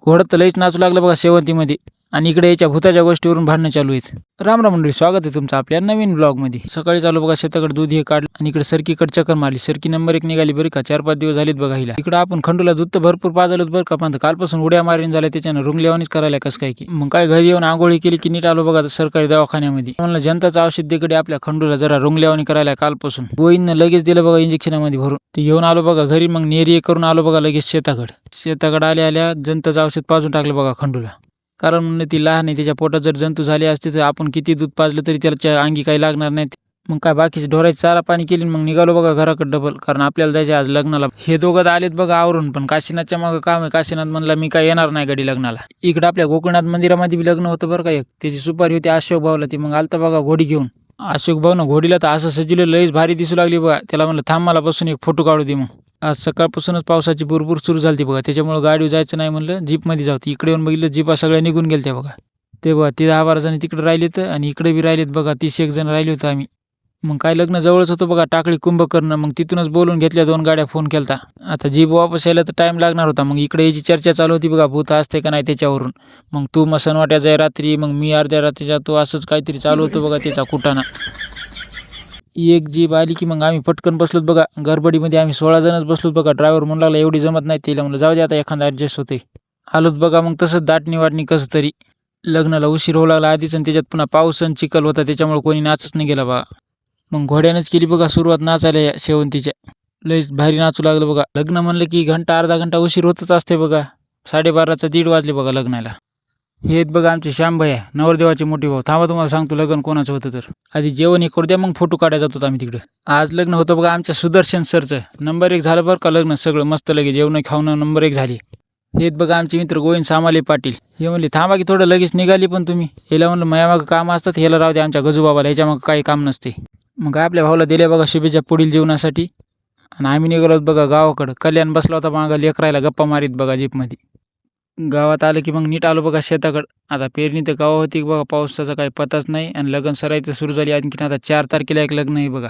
घोडं तर लईच नाचू लागलं बघा शेवंतीमध्ये आणि इकडे याच्या भूताच्या गोष्टीवरून भांडणं चालू आहेत. राम राम मंडळी, स्वागत आहे तुमचं आपल्या नवीन ब्लॉगमध्ये. सकाळी चालू बघा शेताकडे दूध हे काढलं आणि इकडे सरकीकडे चक्कर मारली. सरकी नंबर 1 निघाली बरं का. 4-5 दिवस झालेत बघा हिला. इकडे आपण खंडूला दूध तर भरपूर पाजलं बरं का, पण कालपासून उड्या मारीन झाल्या त्याच्यानं रुंगल्यावानीच करायला कसं काय की. मग काय घरी येऊन आंघोळी केली की नीट आलो बघा सरकारी दवाखान्यामध्ये. म्हणलं जनताचं औषध तिकडे आपल्या खंडूला जरा रुंगल्यावानी करायला कालपासून. गोईंना लगेच दिलं बघा इंजेक्शनामध्ये भरून. ते घेऊन आलो बघा घरी. मग नेरी करून आलो बघा लगेच शेताकडे आल्या जनताचं औषध पाजून टाकलं बघा खंडूला. कारण म्हणलं ती लहान आहे, त्याच्या पोटात जर जंतू झाले असते तर आपण किती दूध पाजलं तरी त्याच्या अंगी काही लागणार नाही. मग काय बाकीचे ढोरायची चारा पाणी केली. मग निघालो बघा घराकडे डबल, कारण आपल्याला जायचे आज लग्नाला. हे दोघं आलेत बघा आवरून, पण काशीनाथच्या मागं काम आहे. काशीनाथ म्हणला मी काय येणार नाही गडी लग्नाला. इकडे आपल्या गोकुळनाथ मंदिरामध्ये बी लग्न होतं बरं का एक. त्याची सुपारी होती अशोक भाऊला. ती मग आलता बघा घोडी घेऊन. अशोक भाऊ ना घोडीला तर असं सजवलं लईच भारी दिसू लागली बघा. त्याला म्हणलं थांब मला बसून एक फोटो काढू दे. मग आज सकाळपासूनच पावसाची भरपूर सुरू झाली बघा, त्याच्यामुळे गाडीवर जायचं नाही म्हणलं जीपमध्ये जाऊ. इकडे येऊन बघितलं जीपा सगळ्या निघून गेल्या बघा. ते बघा ते 10-12 जण तिकडे राहिलेत आणि इकडे बी राहिलेत बघा 30-1 जण राहिले होते आम्ही. मग काय लग्न जवळच होतं बघा टाकळी कुंभकर्ण. मग तिथूनच बोलून घेतल्या 2 गाड्या फोन केलता. आता जीप वापस यायला तर टाइम लागणार होता. मग इकडे याची चर्चा चालू होती बघा भूत असते का नाही त्याच्यावरून. मग तू मसनवाट्या जाय रात्री, मग मी अर्ध्या रात्री जातो, असंच काहीतरी चालू होतं बघा त्याचा कुटाणा. एक जीप आली की मग आम्ही पटकन बसलोत बघा. गडबडीमध्ये आम्ही 16 जणच बसलोत बघा. ड्रायव्हर म्हणू लागला एवढी जमत नाही तिला. म्हणलं जाऊ दे आता एखादा ॲडजस्ट होते. आलोत बघा मग तसंच दाटणी वाटणी कसं तरी. लग्नाला उशीर होऊ लागला आधीच आणि त्याच्यात पुन्हा पाऊस आणि चिखल होता, त्याच्यामुळे कोणी नाचच नाही गेला बघा. मग घोड्यानंच केली बघा सुरुवात नाचायला या शेवंतीच्या. लईच भारी नाचू लागलं बघा. लग्न म्हणलं की घंटा अर्धा घंटा उशीर होतच असते बघा. 12:30चा 1:30 वाजले बघा लग्नाला. हे आहेत बघा आमचे श्यामभैया नवरदेवाचे मोठे भाऊ. थांबा तुम्हाला सांगतो लग्न कोणाचं होतं तर. आधी जेवण हे करू द्या, मग फोटो काढायला जातो आम्ही तिकडे. आज लग्न होतं बघा आमच्या सुदर्शन सरचं. नंबर 1 झालं बरं का लग्न. सगळं मस्त लगे जेवण खावणं नंबर 1 झाली. हे बघा आमचे मित्र गोविंद सामाले पाटील. हे म्हणले थांबा की थोडं लगेच निघाली पण तुम्ही. ह्याला म्हणलं मायामागं काम असतात, ह्याला राहू द्या आमच्या गजूबाबाला, ह्याच्यामागं काही काम नसते. मग आपल्या भाऊला दिल्या बघा शुभेच्छा पुढील जीवनासाठी. आणि आम्ही निघालो बघा गावाकडं. कल्याण बसला होता मागं लेकरायला गप्पा मारीत बघा जीपमध्ये. गावात आलं की मग नीट आलो बघा शेताकडं. आता पेरणी तर गावा होती बघा, पावसाचा काही पताच नाही. आणि लग्न सरायचं सुरू झाली आणखीन. आता 4 तारखेला एक लग्न आहे बघा.